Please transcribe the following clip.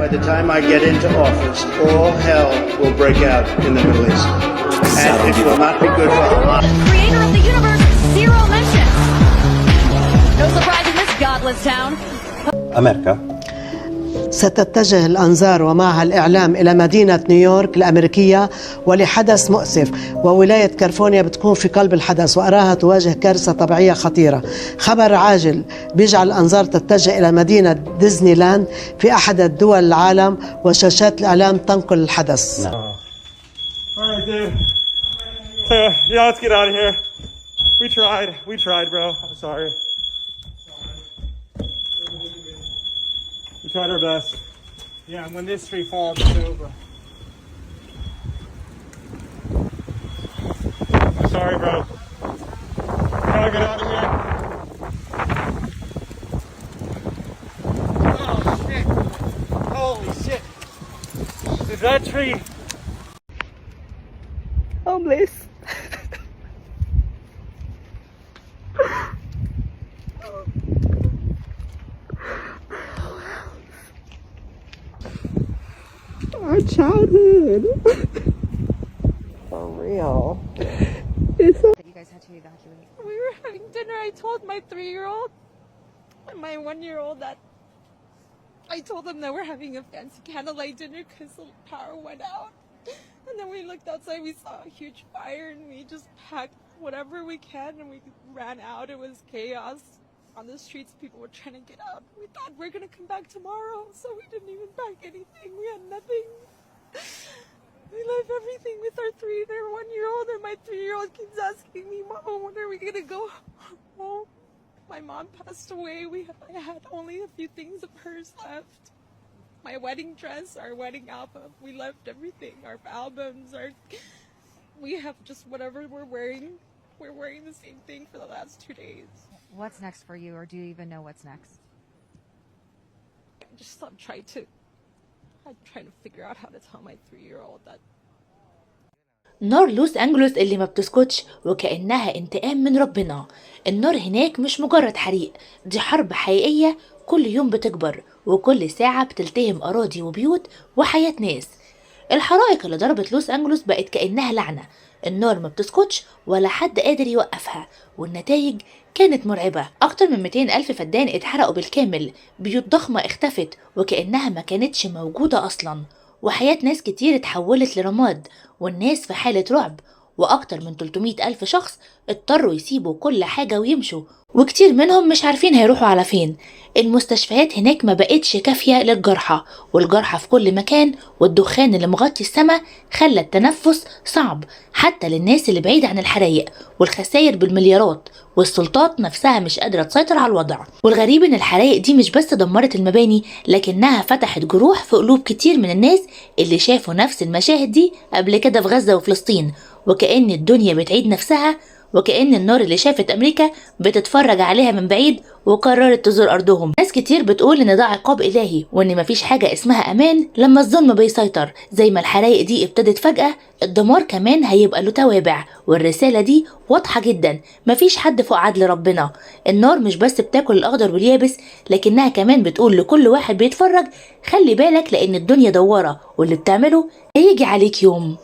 by the time I get into office, all hell will break out in the Middle East. And it will not be good for Hamas. Creator of the universe, zero mentions. No surprise in this godless town. أمريكا ستتجه الأنظار ومعها الإعلام إلى مدينة نيويورك الأمريكية ولحدث مؤسف، وولاية كاليفورنيا بتكون في قلب الحدث وأراها تواجه كارثة طبيعية خطيرة. خبر عاجل بيجعل الأنظار تتجه إلى مدينة ديزني لاند في أحد الدول العالم، وشاشات الإعلام تنقل الحدث. Alright, dude. Yeah, let's get out of here. We tried, bro. I'm sorry. We tried our best. Yeah, and when this tree falls, it's over. I'm sorry, bro. We gotta get out of here. Oh, shit. Holy shit. Dude, that tree. Homeless. Our childhood. For real. It's so You guys had to evacuate. We were having dinner. I told my 3-year-old and my 1-year-old that I told them that we're having a fancy candlelight dinner because the power went out. And then we looked outside, we saw a huge fire, and we just packed whatever we can and we ran out. It was chaos on the streets. People were trying to get out. We thought we're going to come back tomorrow, so we didn't even pack anything. We had nothing. We left everything with our 1-year-old, and my 3-year-old keeps asking me, Mama, when are we going to go home? My mom passed away. I had only a few things of hers left. My wedding dress, our wedding album. We left everything. Our albums, we have just whatever we're wearing. We're wearing the same thing for the last 2 days. What's next for you, or do you even know what's next? I'm trying to figure out how to tell my 3-year-old that نار لوس أنجلوس اللي ما بتسكتش وكأنها انتقام من ربنا. النار هناك مش مجرد حريق، دي حرب حقيقية كل يوم بتكبر، وكل ساعة بتلتهم أراضي وبيوت وحياة ناس. الحرائق اللي ضربت لوس أنجلوس بقت كأنها لعنة، النار ما بتسكتش ولا حد قادر يوقفها، والنتائج كانت مرعبة. أكتر من 200 ألف فدان اتحرقوا بالكامل، بيوت ضخمة اختفت وكأنها ما كانتش موجودة أصلا، وحياة ناس كتير اتحولت لرماد، والناس في حالة رعب، وأكتر من 300 ألف شخص اضطروا يسيبوا كل حاجة ويمشوا، وكتير منهم مش عارفين هيروحوا على فين. المستشفيات هناك ما بقتش كافية للجرحى، والجرحى في كل مكان، والدخان اللي مغطي السماء خلى التنفس صعب حتى للناس اللي بعيدة عن الحرايق، والخسائر بالمليارات، والسلطات نفسها مش قادرة تسيطر على الوضع. والغريب ان الحرايق دي مش بس دمرت المباني، لكنها فتحت جروح في قلوب كتير من الناس اللي شافوا نفس المشاهد دي قبل كده في غزة وفلسطين، وكأن الدنيا بتعيد نفسها، وكأن النار اللي شافت أمريكا بتتفرج عليها من بعيد وقررت تزور أرضهم. ناس كتير بتقول إن ده عقاب إلهي، وإن مفيش حاجة اسمها أمان لما الظلم بيسيطر. زي ما الحرايق دي ابتدت فجأة، الدمار كمان هيبقى له توابع، والرسالة دي واضحة جدا، مفيش حد فوق عدل ربنا. النار مش بس بتاكل الأخضر واليابس، لكنها كمان بتقول لكل واحد بيتفرج خلي بالك، لأن الدنيا دوارة واللي بتعمله هيجي عليك يوم.